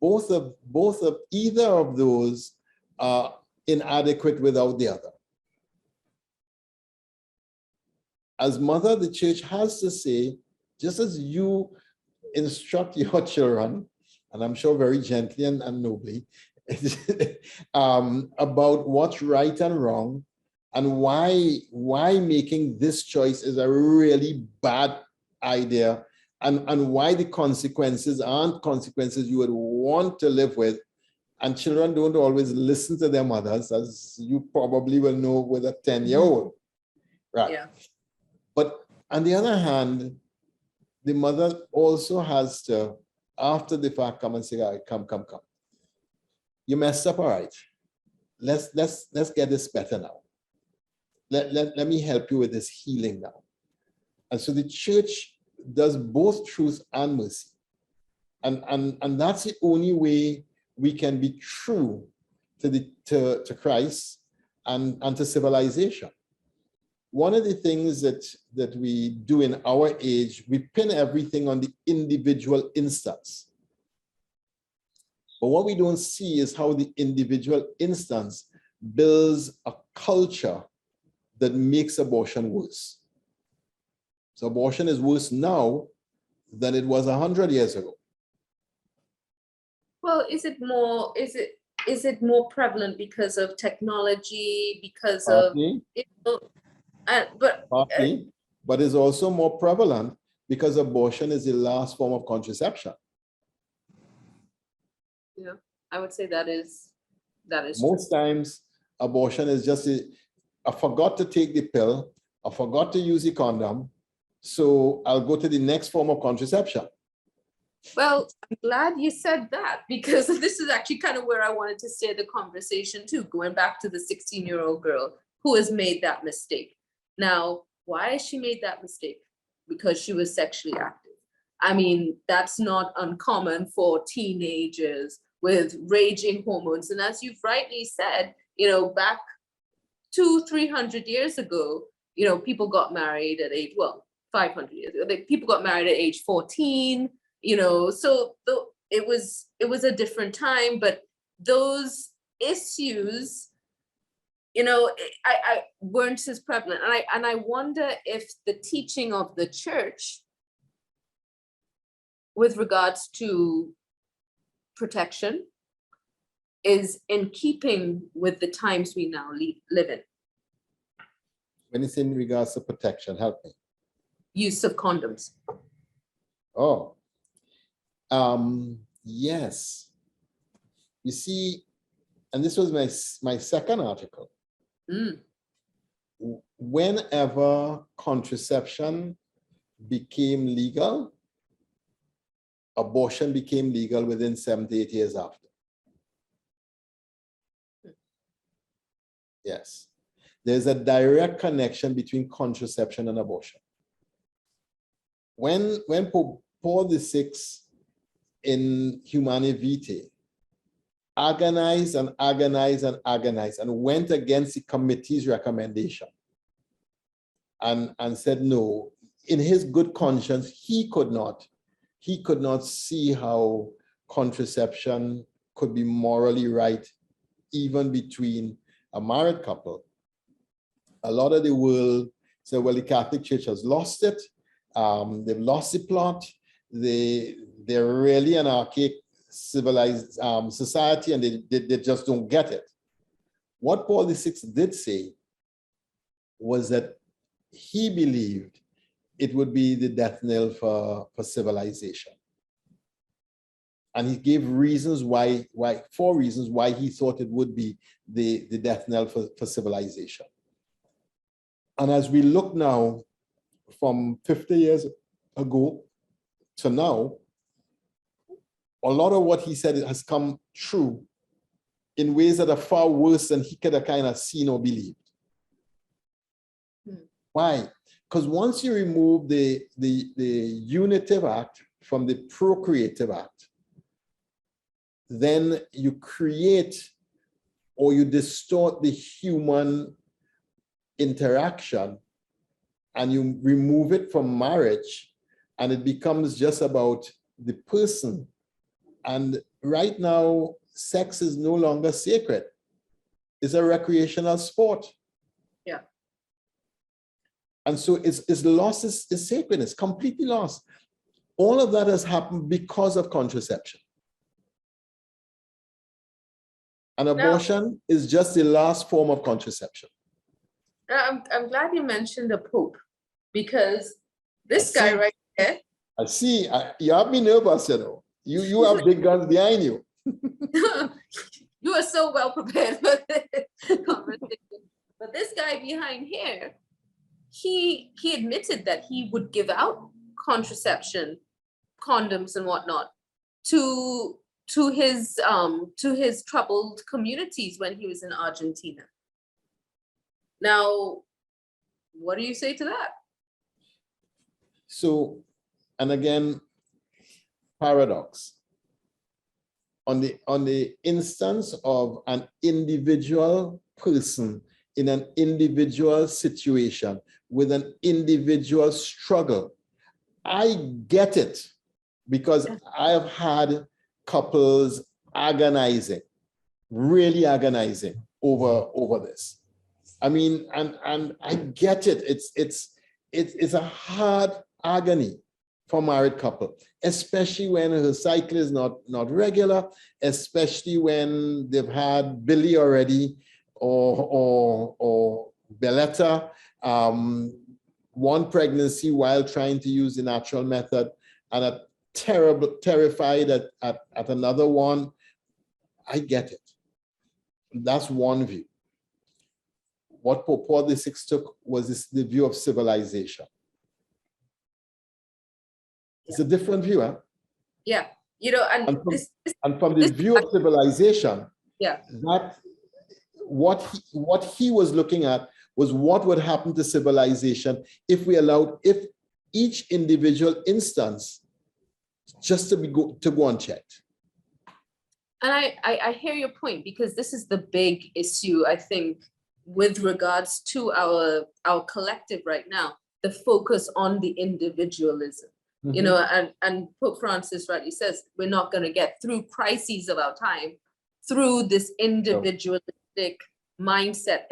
[SPEAKER 2] Both of either of those are inadequate without the other. As mother, the church has to say, just as you instruct your children, and I'm sure very gently and nobly, about what's right and wrong, and why making this choice is a really bad idea, and why the consequences aren't consequences you would want to live with. And children don't always listen to their mothers, as you probably will know with a 10-year-old. Right.
[SPEAKER 1] Yeah.
[SPEAKER 2] But on the other hand, the mother also has to, after the fact, come and say, all right, come. You messed up, all right. Let's get this better now. Let me help you with this healing now. And so the church does both truth and mercy. And that's the only way we can be true to Christ and to civilization. One of the things that we do in our age, we pin everything on the individual instance. But what we don't see is how the individual instance builds a culture that makes abortion worse. So abortion is worse now than it was 100 years ago.
[SPEAKER 1] Well, is it more prevalent because of technology, because
[SPEAKER 2] Partly, but it's also more prevalent because abortion is the last form of contraception.
[SPEAKER 1] Yeah, I would say that is
[SPEAKER 2] Most times abortion is just I forgot to take the pill, I forgot to use the condom, so I'll go to the next form of contraception.
[SPEAKER 1] Well, I'm glad you said that, because this is actually kind of where I wanted to steer the conversation too, going back to the 16-year-old girl who has made that mistake. Now, why has she made that mistake? Because she was sexually active. I mean, that's not uncommon for teenagers with raging hormones. And as you've rightly said, back 200-300 years ago, people got married at age, 500 years ago, people got married at age 14, so it was a different time, but those issues, I weren't as prevalent. And I wonder if the teaching of the church with regards to protection, is in keeping with the times we now live in?
[SPEAKER 2] When it's in regards to protection, help me.
[SPEAKER 1] Use of condoms.
[SPEAKER 2] Oh, yes. You see, and this was my second article.
[SPEAKER 1] Mm.
[SPEAKER 2] Whenever contraception became legal, abortion became legal within 7 to 8 years after. Yes. There's a direct connection between contraception and abortion. When Pope Paul VI in Humanae Vitae agonized and agonized and agonized and went against the committee's recommendation and said no, in his good conscience, he could not see how contraception could be morally right, even between a married couple. A lot of the world said, well, the Catholic Church has lost it. They've lost the plot. They're really an archaic civilized society, and they just don't get it. What Paul VI did say was that he believed it would be the death knell for civilization. And he gave reasons why, 4 reasons why he thought it would be the death knell for civilization. And as we look now from 50 years ago to now, a lot of what he said has come true in ways that are far worse than he could have kind of seen or believed. Why? Because once you remove the unitive act from the procreative act, then you create or you distort the human interaction, and you remove it from marriage, and it becomes just about the person. And right now, sex is no longer sacred. It's a recreational sport.
[SPEAKER 1] Yeah.
[SPEAKER 2] And so it's lost its sacredness, completely lost. All of that has happened because of contraception. And abortion is just the last form of contraception.
[SPEAKER 1] I'm glad you mentioned the Pope, because this guy right here.
[SPEAKER 2] I see. You have me nervous, you know. You have big guns behind you.
[SPEAKER 1] You are so well prepared for this conversation. But this guy behind here, he admitted that he would give out contraception, condoms and whatnot to his troubled communities when he was in Argentina. Now, what do you say to that?
[SPEAKER 2] So, and again, paradox. On the instance of an individual person in an individual situation with an individual struggle, I get it, because I have had couples agonizing, really agonizing over this. I mean, and I get it. It's a hard agony for married couple, especially when her cycle is not regular, especially when they've had Billy already or Belletta, one pregnancy while trying to use the natural method, and are terrified at another one. I get it. That's one view. What Pope Paul VI took was the view of civilization. It's a different view, huh?
[SPEAKER 1] Yeah, you know, and
[SPEAKER 2] from the view of civilization,
[SPEAKER 1] yeah,
[SPEAKER 2] that what he was looking at was what would happen to civilization if each individual instance just to go unchecked.
[SPEAKER 1] And I hear your point, because this is the big issue, I think, with regards to our collective right now, the focus on the individualism. Mm-hmm. You know, and Pope Francis rightly says, we're not going to get through crises of our time through this individualistic mindset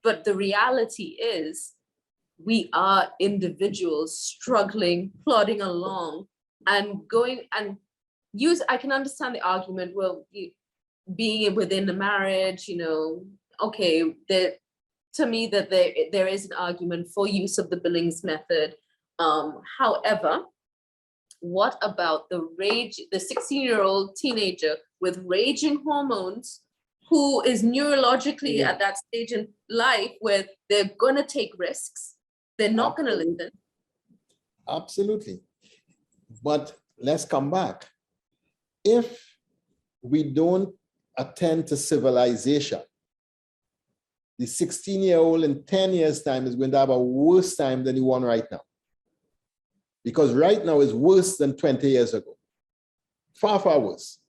[SPEAKER 1] but the reality is we are individuals struggling, plodding along and going and I can understand the argument, well, being within the marriage, okay, to me that there is an argument for use of the Billings method. However, what about the 16-year-old teenager with raging hormones who is neurologically at that stage in life where they're going to take risks? They're not going to listen.
[SPEAKER 2] Absolutely. But let's come back. If we don't attend to civilization, the 16-year-old in 10 years' time is going to have a worse time than the one right now. Because right now is worse than 20 years ago. Far, far worse.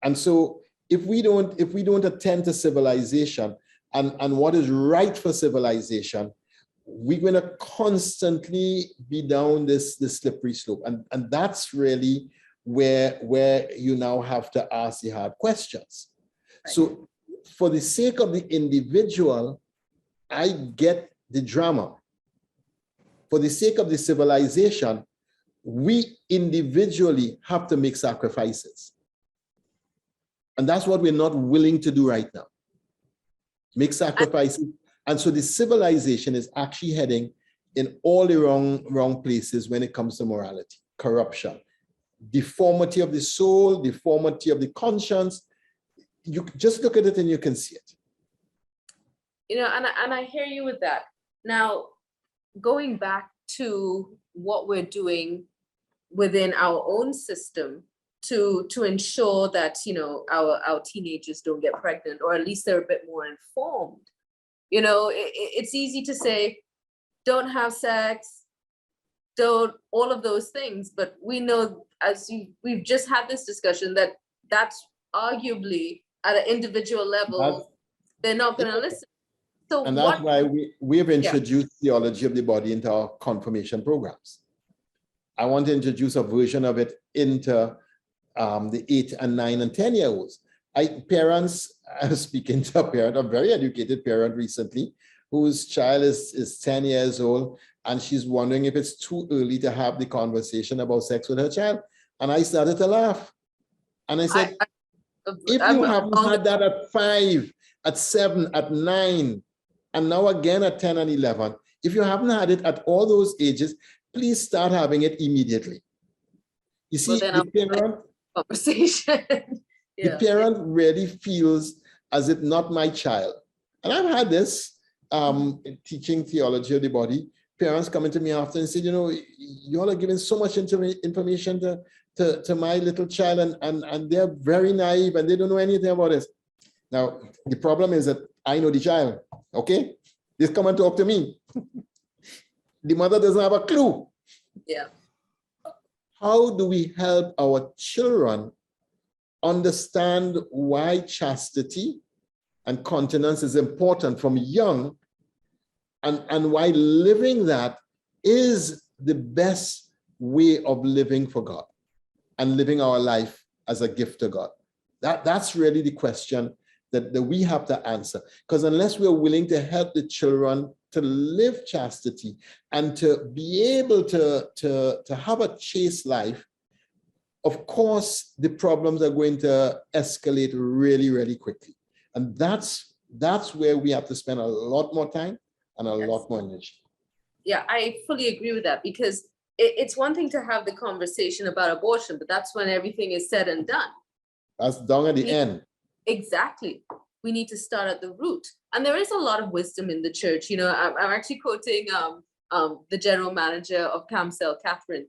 [SPEAKER 2] And so if we don't attend to civilization and what is right for civilization, we're going to constantly be down this slippery slope. And that's really where you now have to ask the hard questions. Right. So for the sake of the individual, I get the drama. For the sake of the civilization, we individually have to make sacrifices. And that's what we're not willing to do right now. Make sacrifices. And so the civilization is actually heading in all the wrong places when it comes to morality, corruption, deformity of the soul, deformity of the conscience. You just look at it and you can see it.
[SPEAKER 1] And I hear you with that. Now, going back to what we're doing within our own system to ensure that, our teenagers don't get pregnant, or at least they're a bit more informed. It's easy to say, don't have sex, don't, all of those things. But we know, we've just had this discussion, that that's arguably at an individual level, they're not going to listen. So
[SPEAKER 2] and that's why we have introduced theology of the body into our confirmation programs. I want to introduce a version of it into the 8 and 9 and 10-year-olds. I was speaking to a parent, a very educated parent recently, whose child is 10 years old, and she's wondering if it's too early to have the conversation about sex with her child. And I started to laugh. And I said, if you haven't had that at 5, at 7, at 9, and now again at 10 and 11, if you haven't had it at all those ages, please start having it immediately. You see, the parent,
[SPEAKER 1] conversation.
[SPEAKER 2] The parent really feels as if not my child. And I've had this teaching theology of the body. Parents coming to me after and say, you all are giving so much information to my little child, and they're very naive and they don't know anything about this. Now, the problem is that I know the child, okay? They come and talk to me. The mother doesn't have a clue.
[SPEAKER 1] Yeah.
[SPEAKER 2] How do we help our children understand why chastity and continence is important from young, and why living that is the best way of living for God and living our life as a gift to God? That's really the question that we have to answer. Because unless we're willing to help the children to live chastity and to be able to have a chaste life, of course, the problems are going to escalate really, really quickly. And that's where we have to spend a lot more time and a lot more energy.
[SPEAKER 1] Yeah, I fully agree with that, because it's one thing to have the conversation about abortion, but that's when everything is said and done.
[SPEAKER 2] That's done at the end.
[SPEAKER 1] Exactly. We need to start at the root. And there is a lot of wisdom in the church. I'm actually quoting the general manager of CAMCEL, Catherine.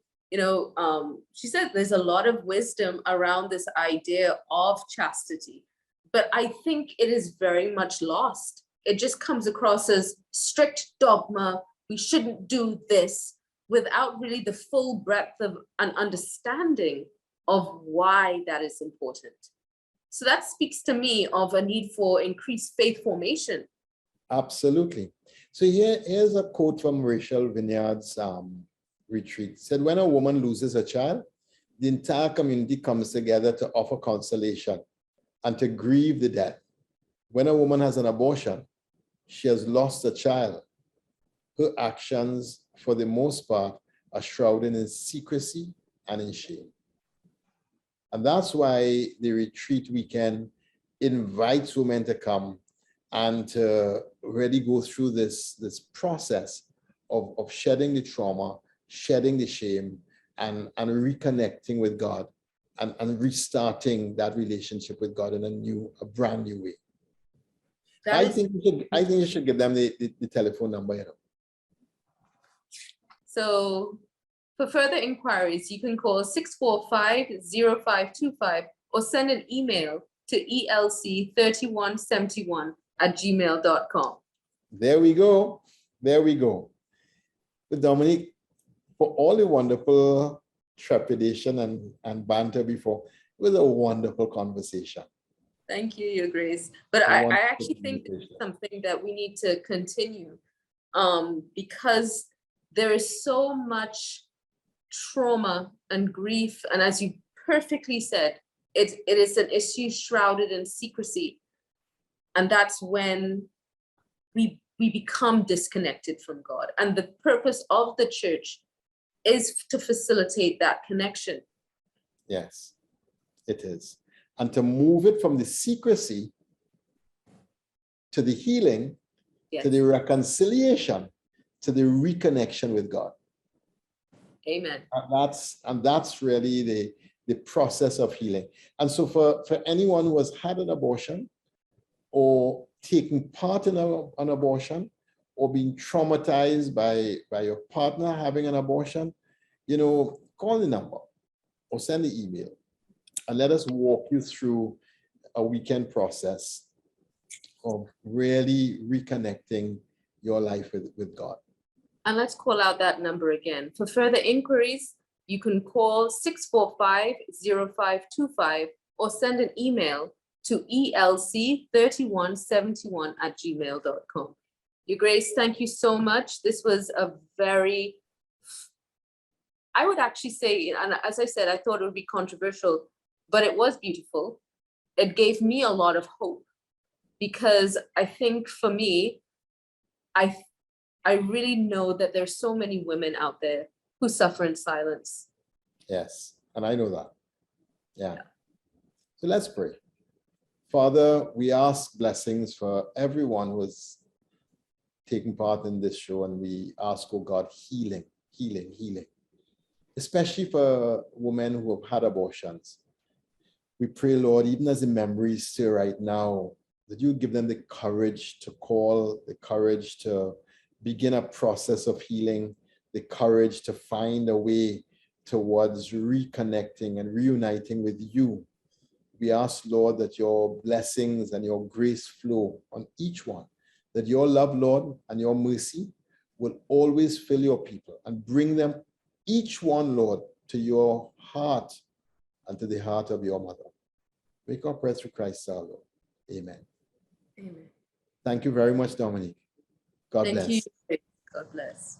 [SPEAKER 1] She said there's a lot of wisdom around this idea of chastity, but I think it is very much lost. It just comes across as strict dogma. We shouldn't do this, without really the full breadth of an understanding of why that is important. So that speaks to me of a need for increased faith formation.
[SPEAKER 2] Absolutely. So here's a quote from Rachel Vineyard's retreat. It said, when a woman loses a child, the entire community comes together to offer consolation and to grieve the death. When a woman has an abortion, she has lost a child. Her actions, for the most part, are shrouded in secrecy and in shame. And that's why the retreat weekend invites women to come and to really go through this process of shedding the trauma, shedding the shame, and reconnecting with God and restarting that relationship with God in a brand new way. I think you should give them the telephone number, you know.
[SPEAKER 1] So for further inquiries, you can call 645-0525 or send an email to elc3171@gmail.com.
[SPEAKER 2] There we go. There we go. But Dominique, for all the wonderful trepidation and banter before, it was a wonderful conversation.
[SPEAKER 1] Thank you, Your Grace. But I actually think this is something that we need to continue because there is so much trauma and grief. And as you perfectly said, it is an issue shrouded in secrecy. And that's when we become disconnected from God. And the purpose of the church is to facilitate that connection.
[SPEAKER 2] Yes, it is. And to move it from the secrecy to the healing, yes, to the reconciliation, to the reconnection with God.
[SPEAKER 1] Amen.
[SPEAKER 2] And that's really the process of healing. And so for anyone who has had an abortion or taking part in an abortion or being traumatized by your partner having an abortion, you know, call the number or send the email and let us walk you through a weekend process of really reconnecting your life with God.
[SPEAKER 1] And let's call out that number again. For further inquiries, you can call 645-0525 or send an email to elc3171@gmail.com. Your Grace, thank you so much. This was a very, I would actually say, and as I said, I thought it would be controversial, but it was beautiful. It gave me a lot of hope because I think for me, I really know that there's so many women out there who suffer in silence.
[SPEAKER 2] Yes, and I know that. Yeah. So let's pray. Father, we ask blessings for everyone who is taking part in this show, and we ask, oh God, healing, healing, healing, especially for women who have had abortions. We pray, Lord, even as the memories stir right now, that you give them the courage to call, the courage to begin a process of healing, the courage to find a way towards reconnecting and reuniting with you. We ask, Lord, that your blessings and your grace flow on each one, that your love, Lord, and your mercy will always fill your people and bring them, each one, Lord, to your heart and to the heart of your mother. Make our prayers through Christ our Lord. Amen.
[SPEAKER 1] Amen.
[SPEAKER 2] Thank you very much, Dominique. God bless.
[SPEAKER 1] Thank you. God bless.